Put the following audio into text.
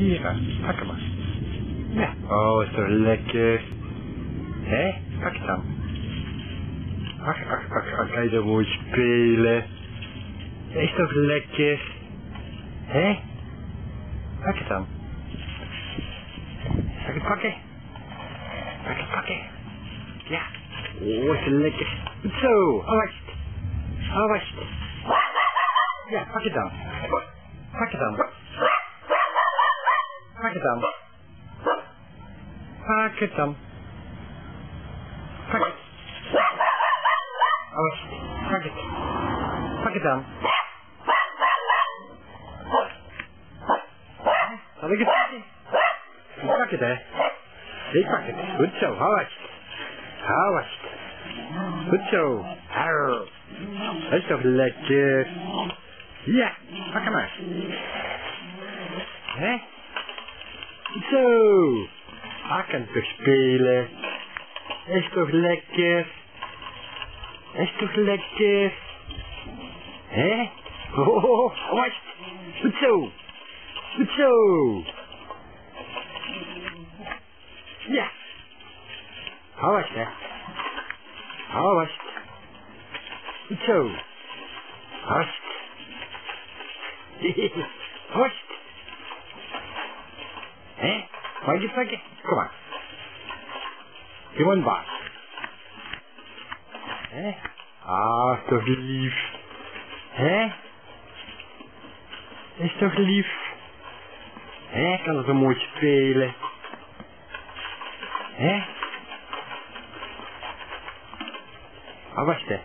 Hier, pak hem maar. Ja. Oh, is toch lekker. Hé, pak het dan. Ach, ga je er mooi spelen. Is toch lekker. Hé? Pak het dan. Zal ik het pakken? Zal ik het pakken? Ja. Oh, is lekker. Goed zo, alvast. Alvast. Ja, pak het dan. Pak het dan. Pak het dan. Pak het dan. Pak het. Alvast. Pak het. Pak het dan. Zal ik het pakken? Ik pak het, hè. Ik pak het. Goed zo, hou vast. Hou vast. Goed zo. Hou. Dat is toch lekker. Ja, pak hem maar. Hè? Goed zo. Hij kan toch spelen. Is toch lekker. Is toch lekker. Hè? Oh, vast. Goed zo. Goed zo. Ja. Hou vast, hè. Hou vast. Goed zo. Vast. Vast. Hé? Mag je het pakken? Kom maar. Gewoon baas. Hé? Ah, toch lief. Hé? Is toch lief? Hé, kan er zo mooi spelen. Hé? Ah, wacht, hè.